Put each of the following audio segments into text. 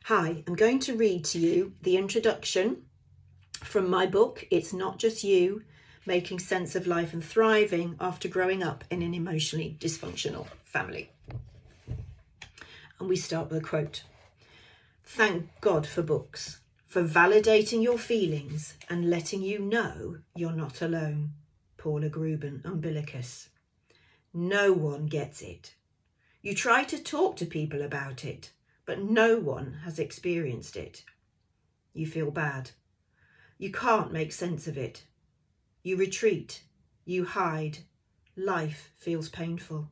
Hi, I'm going to read to you the introduction from my book, It's Not Just You, Making Sense of Life and Thriving After Growing Up in an Emotionally Dysfunctional Family. And we start with a quote. Thank God for books, for validating your feelings and letting you know you're not alone. Paula Gruben, Umbilicus. No one gets it. You try to talk to people about it, but no one has experienced it. You feel bad. You can't make sense of it. You retreat. You hide. Life feels painful.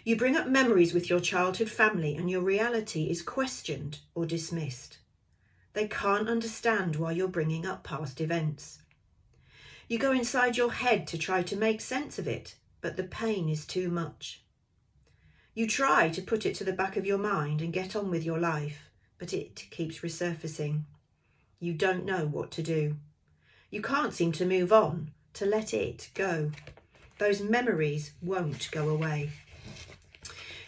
You bring up memories with your childhood family and your reality is questioned or dismissed. They can't understand why you're bringing up past events. You go inside your head to try to make sense of it, but the pain is too much. You try to put it to the back of your mind and get on with your life, but it keeps resurfacing. You don't know what to do. You can't seem to move on, to let it go. Those memories won't go away.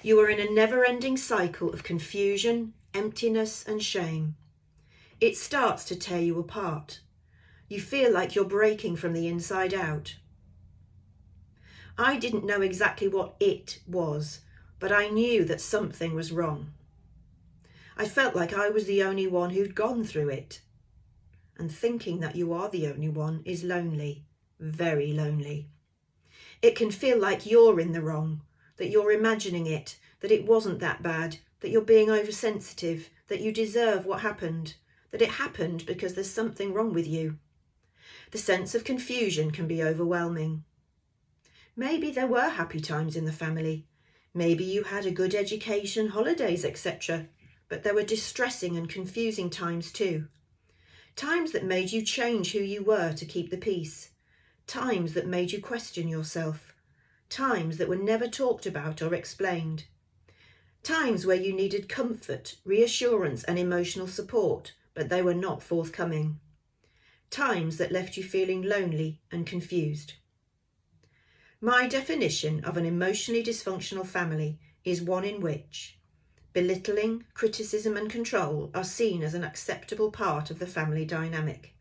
You are in a never-ending cycle of confusion, emptiness, and shame. It starts to tear you apart. You feel like you're breaking from the inside out. I didn't know exactly what it was, but I knew that something was wrong. I felt like I was the only one who'd gone through it. And thinking that you are the only one is lonely, very lonely. It can feel like you're in the wrong, that you're imagining it, that it wasn't that bad, that you're being oversensitive, that you deserve what happened, that it happened because there's something wrong with you. The sense of confusion can be overwhelming. Maybe there were happy times in the family. Maybe you had a good education, holidays, etc. But there were distressing and confusing times too. Times that made you change who you were to keep the peace. Times that made you question yourself. Times that were never talked about or explained. Times where you needed comfort, reassurance and emotional support, but they were not forthcoming. Times that left you feeling lonely and confused. My definition of an emotionally dysfunctional family is one in which belittling, criticism and control are seen as an acceptable part of the family dynamic.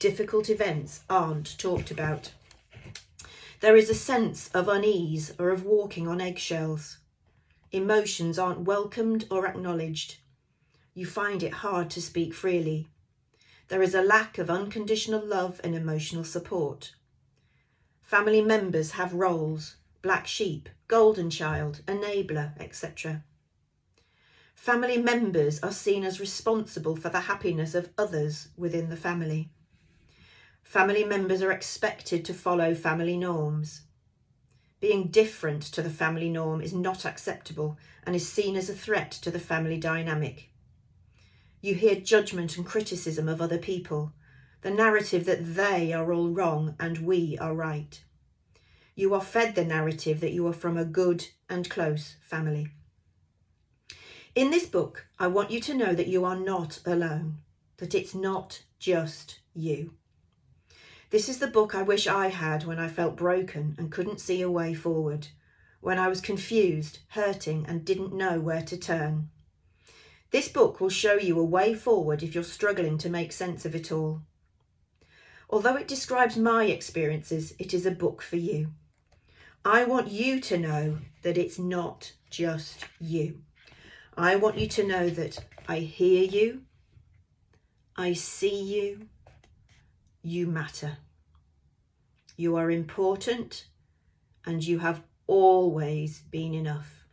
Difficult events aren't talked about. There is a sense of unease or of walking on eggshells. Emotions aren't welcomed or acknowledged. You find it hard to speak freely. There is a lack of unconditional love and emotional support. Family members have roles, black sheep, golden child, enabler, etc. Family members are seen as responsible for the happiness of others within the family. Family members are expected to follow family norms. Being different to the family norm is not acceptable and is seen as a threat to the family dynamic. You hear judgment and criticism of other people, the narrative that they are all wrong and we are right. You are fed the narrative that you are from a good and close family. In this book, I want you to know that you are not alone, that it's not just you. This is the book I wish I had when I felt broken and couldn't see a way forward, when I was confused, hurting and didn't know where to turn. This book will show you a way forward if you're struggling to make sense of it all. Although it describes my experiences, it is a book for you. I want you to know that it's not just you. I want you to know that I hear you, I see you, you matter. You are important and you have always been enough.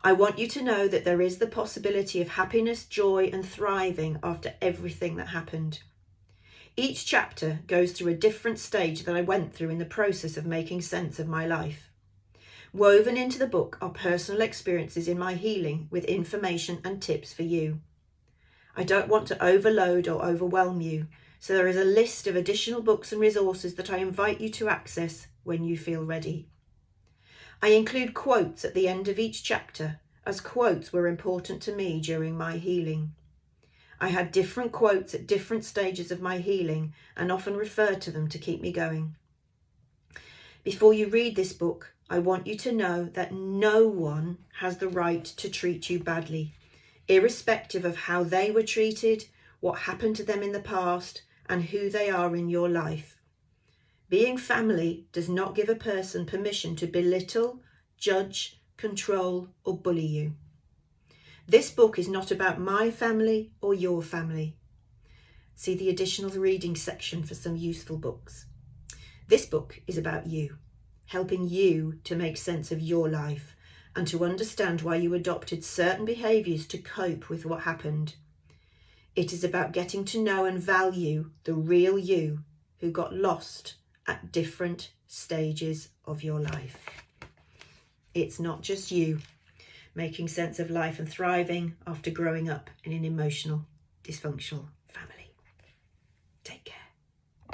I want you to know that there is the possibility of happiness, joy and thriving after everything that happened. Each chapter goes through a different stage that I went through in the process of making sense of my life. Woven into the book are personal experiences in my healing with information and tips for you. I don't want to overload or overwhelm you, so there is a list of additional books and resources that I invite you to access when you feel ready. I include quotes at the end of each chapter, as quotes were important to me during my healing. I had different quotes at different stages of my healing and often referred to them to keep me going. Before you read this book, I want you to know that no one has the right to treat you badly. irrespective of how they were treated, what happened to them in the past, and who they are in your life. Being family does not give a person permission to belittle, judge, control, or bully you. This book is not about my family or your family. See the additional reading section for some useful books. This book is about you, helping you to make sense of your life and to understand why you adopted certain behaviours to cope with what happened. It is about getting to know and value the real you who got lost at different stages of your life. It's not just you making sense of life and thriving after growing up in an emotional, dysfunctional